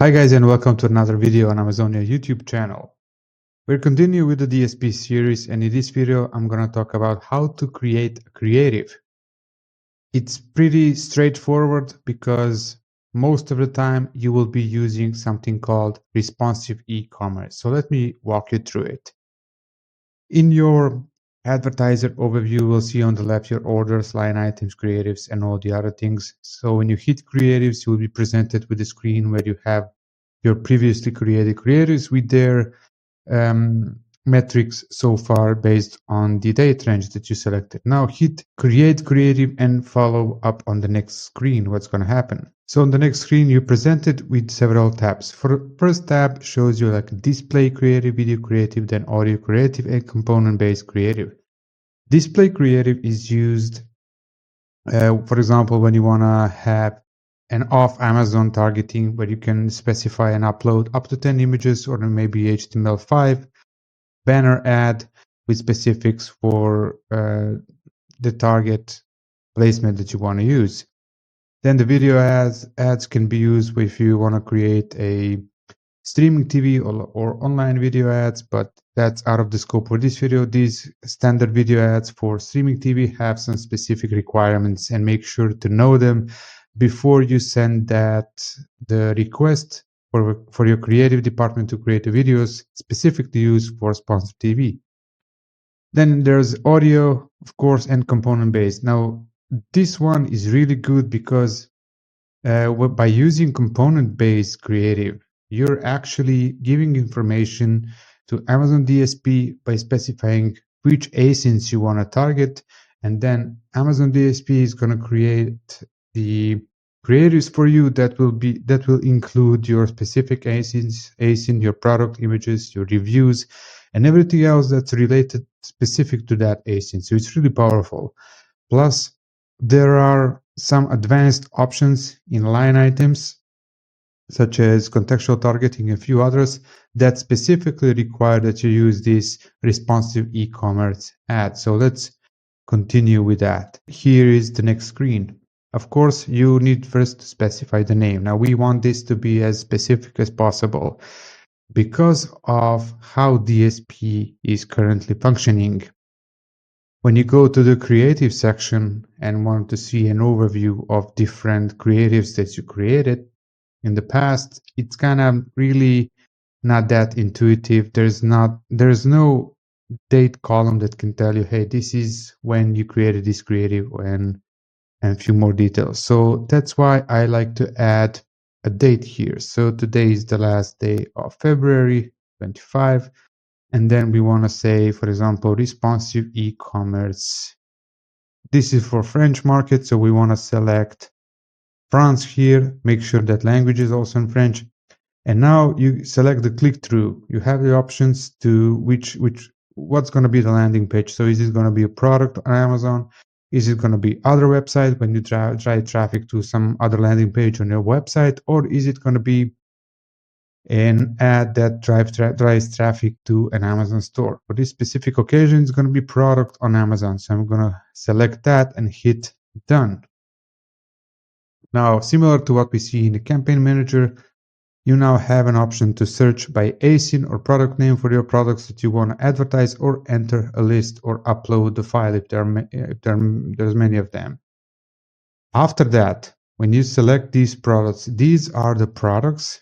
Hi guys, and welcome to another video on Amazonia YouTube channel. We're continuing with the DSP series, and in this video I'm going to talk about how to create a creative. It's pretty straightforward because most of the time you will be using something called responsive e-commerce. So let me walk you through it. In your advertiser overview, you will see on the left your orders, line items, creatives, and all the other things. So when you hit creatives, you will be presented with a screen where you have your previously created creatives with their metrics so far based on the date range that you selected. Now hit create creative and follow up on the next screen what's going to happen. So on the next screen you're presented with several tabs. For the first tab shows you like display creative, video creative, then audio creative, and component based creative. Display creative is used for example when you want to have an off Amazon targeting where you can specify and upload up to 10 images or maybe HTML5 banner ad with specifics for the target placement that you want to use. Then the video ads can be used if you want to create a streaming TV or online video ads, but that's out of the scope for this video. These standard video ads for streaming TV have some specific requirements, and make sure to know them before you send the request for your creative department to create the videos specifically used for sponsored TV. Then there's audio, of course, and component based. Now, this one is really good because by using component based creative, you're actually giving information to Amazon DSP by specifying which ASINs you want to target, and then Amazon DSP is going to create the creatives for you that will include your specific ASIN, your product images, your reviews, and everything else that's related specific to that ASIN. So it's really powerful. Plus, there are some advanced options in line items, such as contextual targeting and a few others, that specifically require that you use this responsive e-commerce ad. So let's continue with that. Here is the next screen. Of course, you need first to specify the name. Now, we want this to be as specific as possible because of how DSP is currently functioning. When you go to the creative section and want to see an overview of different creatives that you created in the past, it's kind of really not that intuitive. There's no date column that can tell you, hey, this is when you created this creative and a few more details. So that's why I like to add a date here. So today is the last day of February 25. And then we want to say, for example, responsive e-commerce. This is for French market, so we want to select France here, make sure that language is also in French. And now you select the click-through. You have the options to what's going to be the landing page. So is it going to be a product on Amazon? Is it going to be other website when you drive traffic to some other landing page on your website? Or is it going to be an ad that drives traffic to an Amazon store? For this specific occasion, it's going to be product on Amazon. So I'm going to select that and hit done. Now, similar to what we see in the campaign manager, you now have an option to search by ASIN or product name for your products that you want to advertise, or enter a list or upload the file if there's many of them. After that, when you select these products, these are the products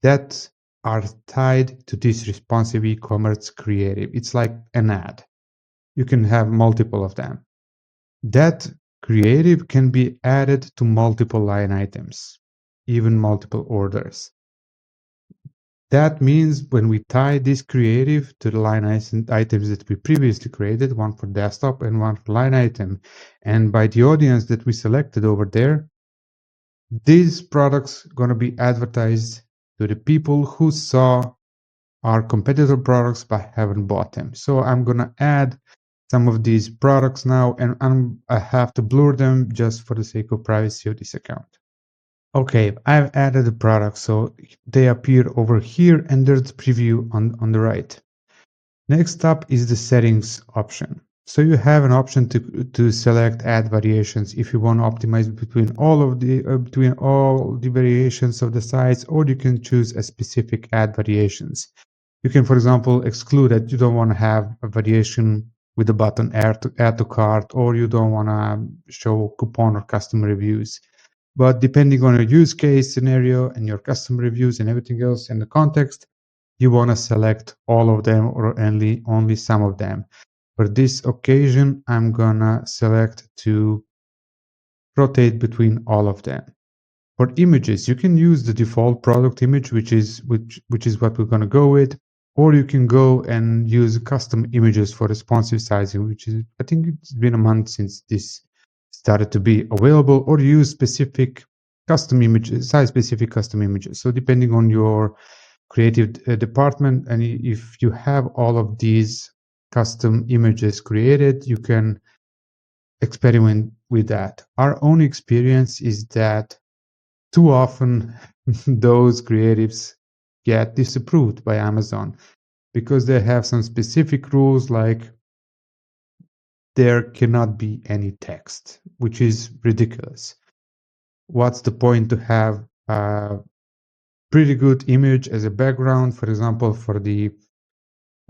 that are tied to this responsive e-commerce creative. It's like an ad. You can have multiple of them. That creative can be added to multiple line items, even multiple orders. That means when we tie this creative to the line items that we previously created, one for desktop and one for line item, and by the audience that we selected over there, these products going to be advertised to the people who saw our competitor products but haven't bought them. So I'm going to add some of these products now, and I have to blur them just for the sake of privacy of this account. Okay, I've added the products, so they appear over here, and there's the preview on the right. Next up is the settings option. So you have an option to select add variations if you want to optimize between all the variations of the sites, or you can choose a specific add variations. You can, for example, exclude that you don't want to have a variation with the button add to cart, or you don't want to show coupon or customer reviews. But depending on your use case scenario and your customer reviews and everything else in the context, you want to select all of them or only some of them. For this occasion, I'm gonna select to rotate between all of them. For images, you can use the default product image, which is what we're gonna go with, or you can go and use custom images for responsive sizing, which is, I think it's been a month since this started to be available, or use specific custom images, size-specific custom images. So depending on your creative department, and if you have all of these custom images created, you can experiment with that. Our own experience is that too often those creatives get disapproved by Amazon because they have some specific rules, like there cannot be any text, which is ridiculous. What's the point to have a pretty good image as a background, for example, for the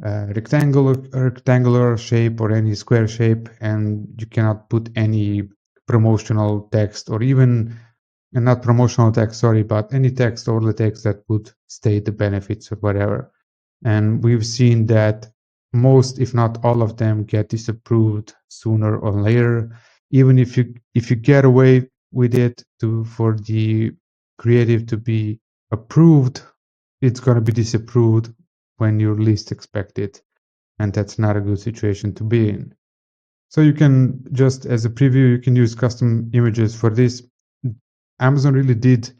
rectangular shape or any square shape, and you cannot put any promotional text, or even not promotional text, sorry, but any text or the text that would state the benefits or whatever. And we've seen that most, if not all of them, get disapproved sooner or later. Even if you get away with it for the creative to be approved, it's going to be disapproved when you least expect it, and that's not a good situation to be in. So you can, just as a preview, you can use custom images for this. Amazon really did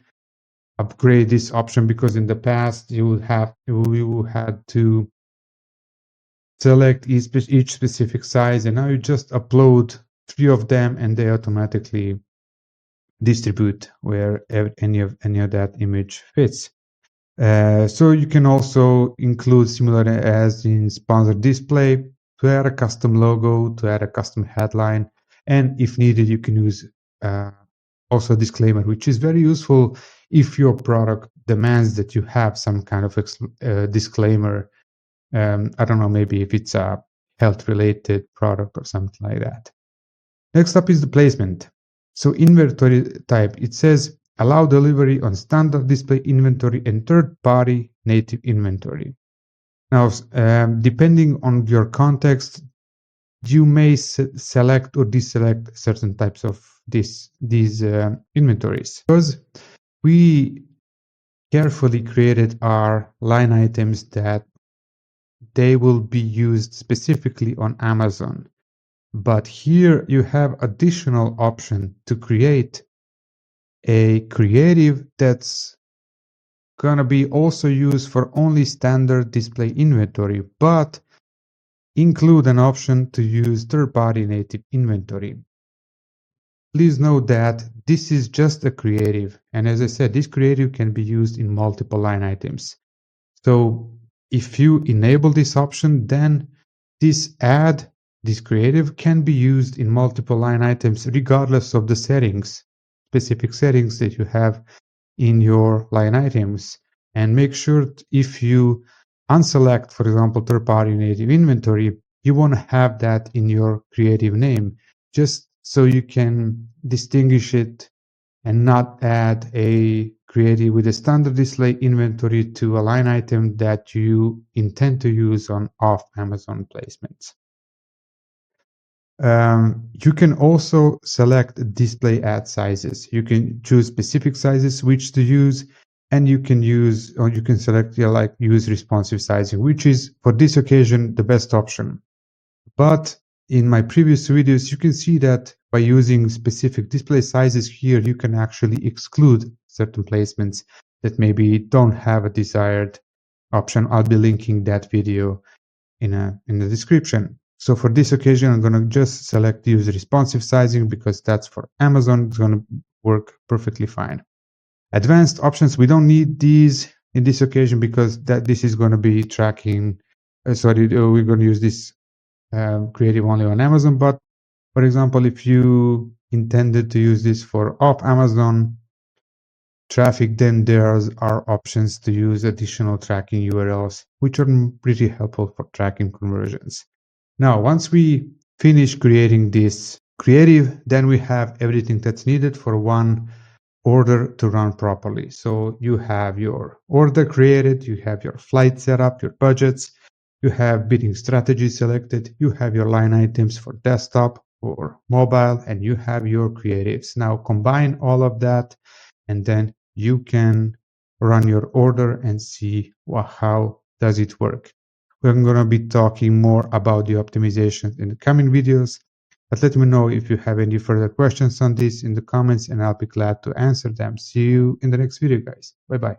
upgrade this option, because in the past you had to select each specific size, and now you just upload 3 of them and they automatically distribute where any of that image fits. So you can also include, similar as in sponsored display, to add a custom logo, to add a custom headline, and if needed, you can use also a disclaimer, which is very useful if your product demands that you have some kind of disclaimer. I don't know, maybe if it's a health-related product or something like that. Next up is the placement. So inventory type, it says allow delivery on standard display inventory and third-party native inventory. Now, depending on your context, you may select or deselect certain types of these inventories, because we carefully created our line items that they will be used specifically on Amazon. But here you have additional option to create a creative that's gonna be also used for only standard display inventory, but include an option to use third-party native inventory. Please note that this is just a creative, and as I said, this creative can be used in multiple line items. So if you enable this option, then this creative can be used in multiple line items regardless of the specific settings that you have in your line items. And make sure if you unselect, for example, third-party native inventory, you want to have that in your creative name, just so you can distinguish it and not add a creative with a standard display inventory to a line item that you intend to use on off Amazon placements. You can also select display ad sizes. You can choose specific sizes which to use, and you can select use responsive sizing, which is for this occasion the best option. But in my previous videos, you can see that by using specific display sizes here, you can actually exclude certain placements that maybe don't have a desired option. I'll be linking that video in the description. So for this occasion, I'm going to just select use responsive sizing, because that's for Amazon. It's going to work perfectly fine. Advanced options, we don't need these in this occasion, because this is going to be tracking. We're going to use this creative only on Amazon. But for example, if you intended to use this for off Amazon traffic, then there are options to use additional tracking URLs, which are pretty helpful for tracking conversions. Now, once we finish creating this creative, then we have everything that's needed for one order to run properly. So you have your order created, you have your flight set up, your budgets, you have bidding strategy selected, you have your line items for desktop or mobile, and you have your creatives. Now combine all of that, and then you can run your order and see how does it work. We're going to be talking more about the optimizations in the coming videos, but let me know if you have any further questions on this in the comments, and I'll be glad to answer them. See you in the next video, guys. Bye-bye.